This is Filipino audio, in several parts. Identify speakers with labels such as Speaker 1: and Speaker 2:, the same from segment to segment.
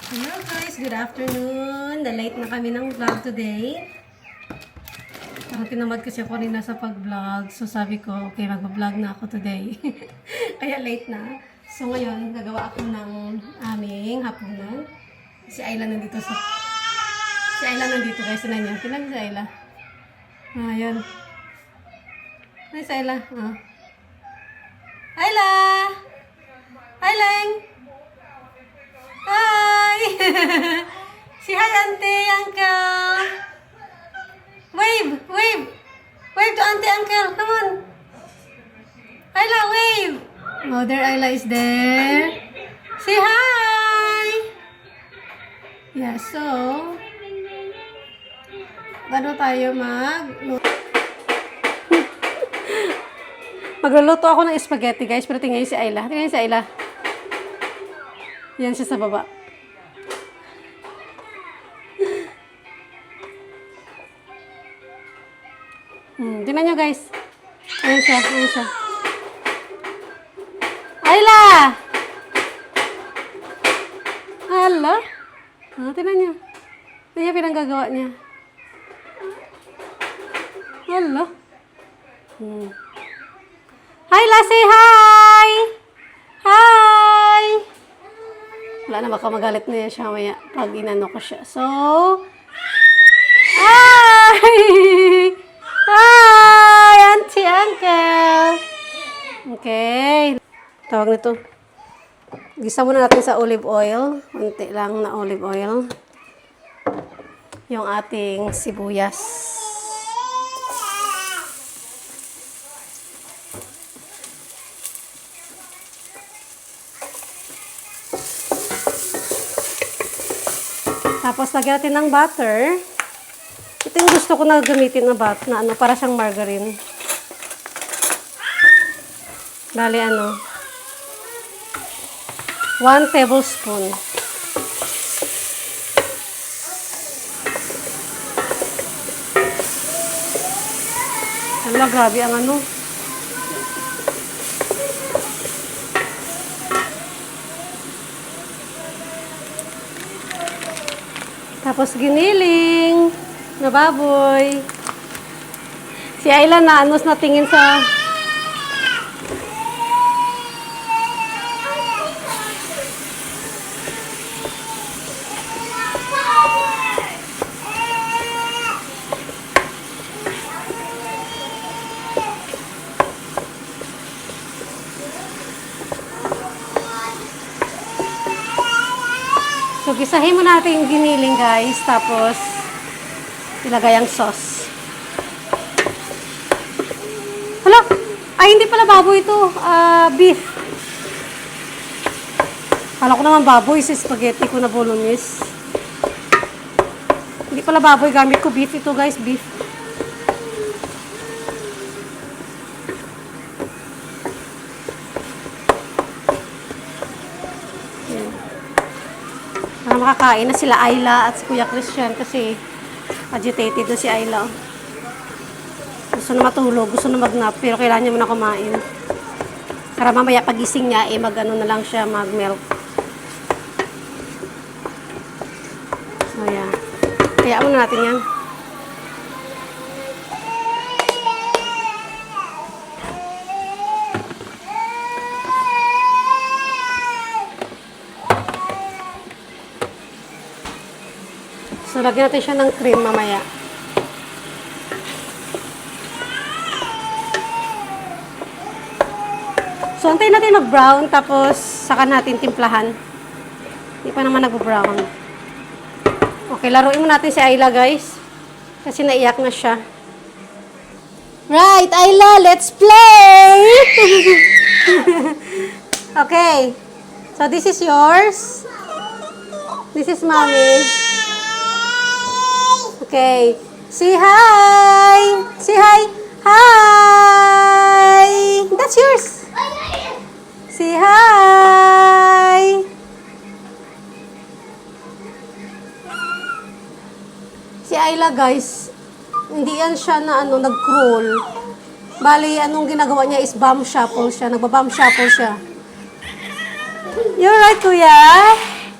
Speaker 1: Hello guys, good afternoon. Na-late na kami ng vlog today. Parang tinamad kasi ako rin sa pag-vlog. So sabi ko, okay, mag-vlog na ako today. Kaya late na. So ngayon, gagawa ako ng aming hapunan. Si Ayla nandito Si Ayla nandito guys. Tinan niyo. Tinan niyo si Ayla. Ayan. Ay, si Ayla. Oh. Ayla! Ayleng! Hi! Say hi, auntie, uncle. Wave, wave. Wave to auntie, uncle. Come on. Ayla, wave. Oh, there Ayla is there. Say hi. Yeah, so, ano tayo magluluto ako ng spaghetti, guys. Pero tingnan si Ayla. Tingnan si Ayla. Yan siya sa baba. Tingnan nyo guys. Ayan siya, ayan siya. Ayla! Hala? Tingnan nyo. Tingnan niya pinanggagawa niya. Hala? Ayla, say hi! Hi! Wala na, baka magalit na siya maya pag inano ko siya. So, hi! Hi, auntie, uncle! Okay. Tawag nito. Gisa muna natin sa olive oil. Unti lang na olive oil. Yung ating sibuyas. Tapos, lagyan natin ng butter. Ito yung gusto ko na gamitin na butter, na ano, para siyang margarine. Bali, 1 tablespoon. Hala, grabe ang ano. Tapos giniling na baboy. Si Ayla na anos na tingin sa So, gisahin mo natin yung giniling, guys. Tapos, ilagay ang sauce. Hala! Ay, hindi pala baboy ito. Beef. Kala ko naman baboy sa spaghetti ko na bolognese. Hindi pala baboy. Gamit ko beef ito, guys. Beef. Para makakain na sila Ayla at si Kuya Christian kasi agitated na si Ayla. Gusto na matulog, gusto na mag-nap, pero kailangan niya muna kumain. Para mamaya pagising niya, mag-ano na lang siya, mag-milk. So, yeah. Kaya muna natin yan. So, lagyan natin siya ng cream mamaya. So, antayin natin mag-brown, tapos saka natin timplahan. Hindi pa naman nag-brown. Okay, laruin mo natin si Ayla, guys. Kasi naiyak na siya. Right, Ayla, let's play! Okay. So, this is yours. This is mommy. Okay. Say hi! Say hi! Hi! That's yours! Say hi! Si Ayla, guys, hindi yan siya na nag-crawl. Bali, anong ginagawa niya is bum shuffle siya. Nagba-bum shuffle siya. You're right, kuya.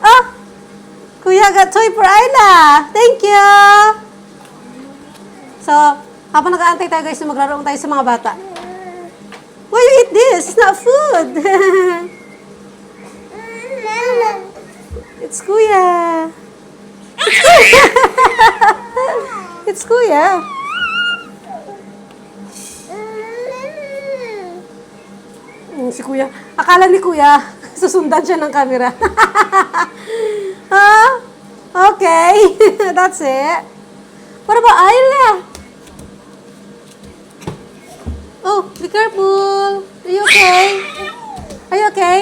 Speaker 1: Oh! I got toy for Ayla. Thank you. So, habang nag-aantay tayo guys, maglaro tayo sa mga bata. Why you eat this? It's not food. It's Kuya. It's Kuya. Si Kuya. Akala ni Kuya, susundan siya ng camera. Huh? Okay. That's it. What about Ayla? Oh, be careful. Are you okay? Are you okay?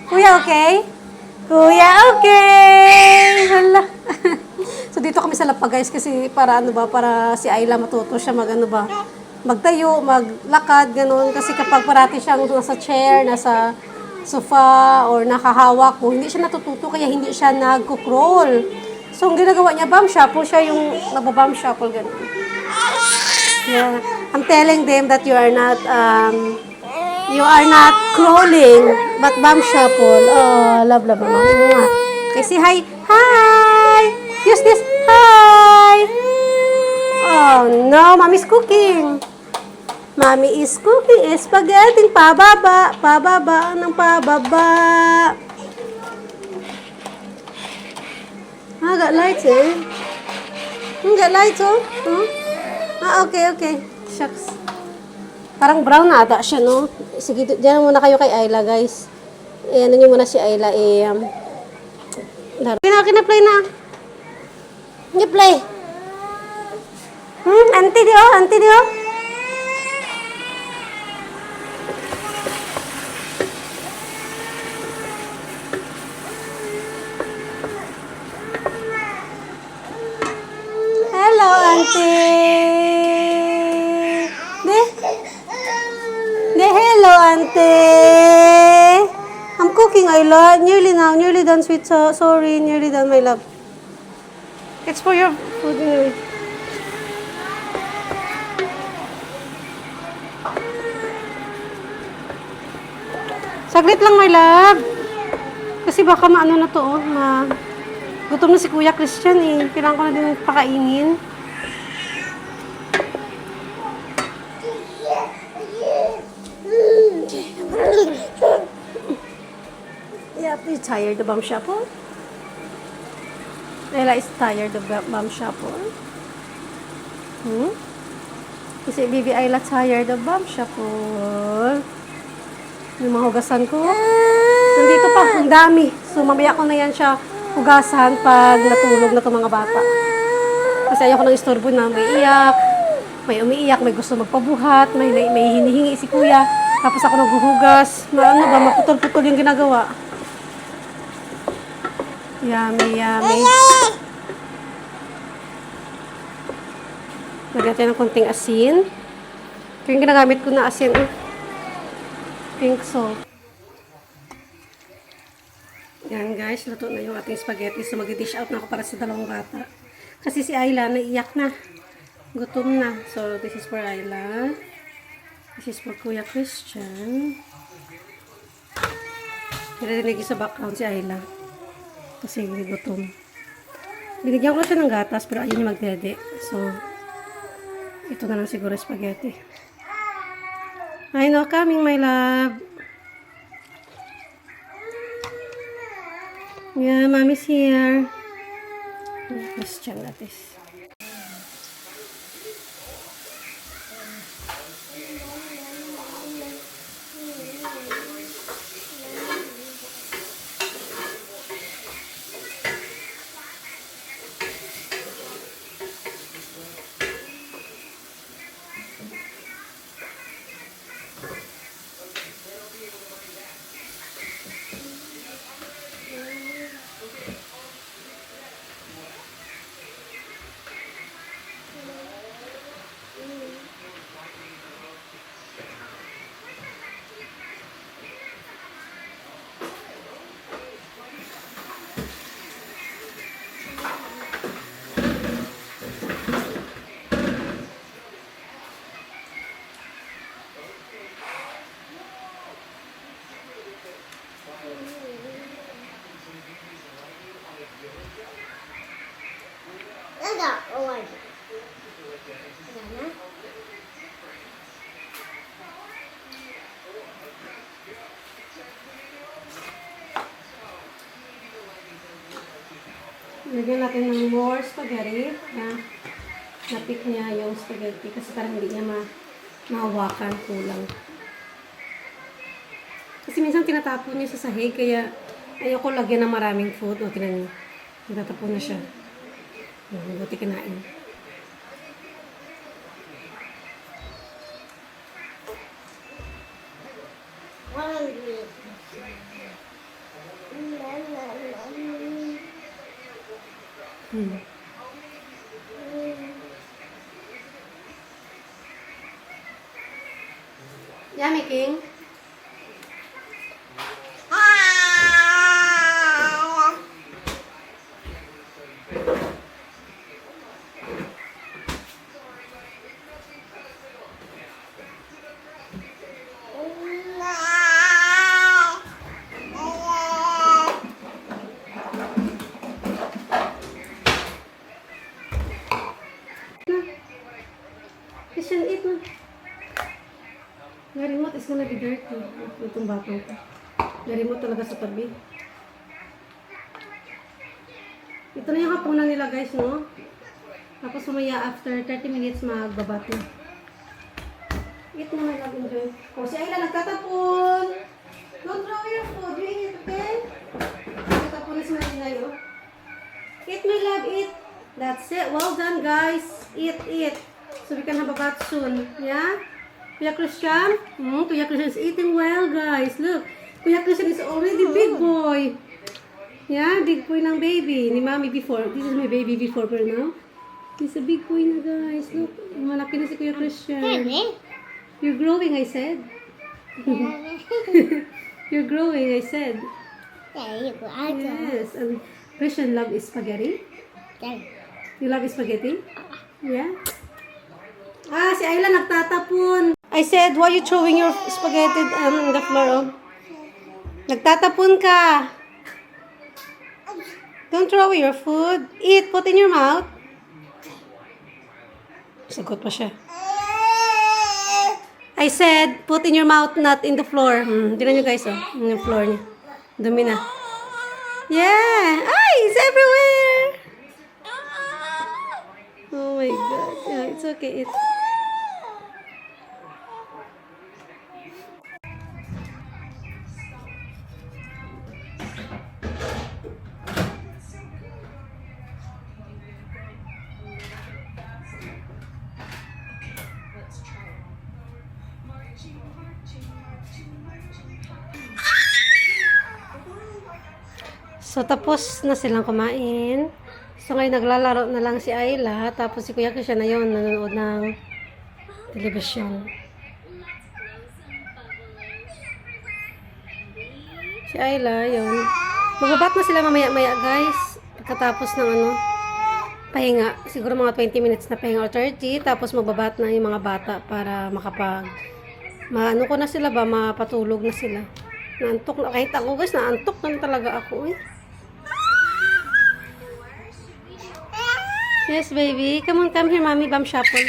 Speaker 1: Kuya, okay? Kuya, okay! Hala. So, dito kami sa lapag, guys, kasi para ano ba, para si Ayla matuto siya magtayo, maglakad, gano'n. Kasi kapag parati siyang nasa chair, nasa sofa, or nakahawak ko, hindi siya natututo, kaya hindi siya nag-crawl. So, ang ginagawa niya, bum shuffle siya, yung nababum shuffle, gano'n. Yeah. I'm telling them that you are not crawling, but bum shuffle. Oh, love, mama. Okay, say hi. Hi! Use this. Hi! Oh, no. Mommy's cooking. Mommy is cooking spaghetti. Pababa. Pababa ng pababa. Ah, got lights eh. Got lights oh. Huh? Ah, okay. Shucks. Parang brown na ata siya, no? Sige, dyan muna kayo kay Ayla, guys. Ano nyo muna si Ayla, laro. Kina-play na. Kina-play. Auntie di oh. Hello, auntie. Hello, auntie. I'm cooking, Ayla. Nearly done, sweet. Sorry, nearly done, my love. It's for your food. Saglit lang, my love. Kasi baka maano na to, oh. Gutom na si Kuya Christian, eh. Kailangan ko na din pakainin. Yeah, you're tired of bum shuffle? Ayla is tired of bum shuffle. Kasi baby Ayla tired of bum shuffle. Yung mga hugasan ko. Nandito pa, ang dami. So, mamaya ko na yan siya hugasan pag natulog na itong mga bata. Kasi ayoko nang istorbo na may iyak, may umiiyak, may gusto magpabuhat, may hinihingi si Kuya. Tapos ako naghuhugas. Maputol-putol yung ginagawa. Yummy. Lagyan tayo ng konting asin. Ito yung ginagamit ko na asin. Pink salt. Yan guys, luto na yung ating spaghetti. So mag-dish out na ako para sa dalawang bata. Kasi si Ayla naiiyak na. Gutom na. So this is for Ayla. This is for Kuya Christian. Narinig sa background si Ayla. Kasi gutom. Binigyan ko siya ng gatas pero ayun yung magdede. So ito na lang siguro spaghetti. I know, coming my love. Yeah, mommy's here. Christian natin. Wala na? Lagyan natin ng more spaghetti. Na-pick niya yung spaghetti kasi parang hindi niya mahawakan, kulang. Kasi minsan tinatapon niya sa sahig, kaya ayoko lagyan ng maraming food. O, tinan niyo. Tinatapon na siya. Buti kinain. Yummy, King. Christian, eat na. Yung remote is gonna be dirty. Itong batang ko. Yung remote talaga sa tabi. Ito na yung hapunan nila, guys, no? Tapos sumaya after 30 minutes magbabat na. Eat na, my love, enjoy. O, si Ayla nagtatapon. Don't throw your food. You eat it, okay? Nagtatapon na si Ayla, yun. Eat, my love, eat. That's it. Well done, guys. Eat, eat. So we can have a bath soon. Yeah? Kuya Christian? Kuya Christian is eating well, guys. Look. Kuya Christian is already big boy. Yeah? Big boy ng baby. Ni Mommy before. This is my baby before, but now he's a big boy na, guys. Look. Malaki na si Kuya Christian. You're growing, I said. You're growing, I said. Yes. And Christian loves spaghetti. You love spaghetti? Yeah? Si Ayla nagtatapon. I said, why you throwing your spaghetti on the floor? Oh? Nagtatapon ka. Don't throw away your food. Eat. Put in your mouth. Sagot pa siya. I said, put in your mouth, not in the floor. Tignan nyo, guys, oh. Yung floor niya. Dumi na. Yeah. Ay, it's everywhere. Oh my God. Yeah, it's okay. It's... So, tapos na silang kumain. So, ngayon naglalaro na lang si Ayla. Tapos si Kuya Christian na yun, nanonood ng telebisyon. Si Ayla, yun. Magbabat na sila mamaya-maya, guys. Pagkatapos ng pahinga. Siguro mga 20 minutes na pahinga or 30. Tapos magbabat na yung mga bata para ko na sila ba, mapatulog na sila. Naantok na. Kahit ako, guys, naantok na talaga ako, eh. Yes, baby. Come on, come here, mommy. Bam shuffle.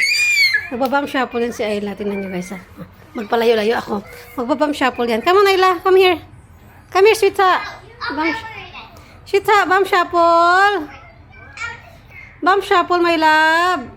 Speaker 1: Magbabam shuffle yan si Ayla. Tingnan nyo, guys, ha. Magpalayo-layo ako. Magbabam shuffle yan. Come on, Ayla. Come here. Come here, sweetheart. Sweetheart, bam shuffle. Bam shuffle, my love.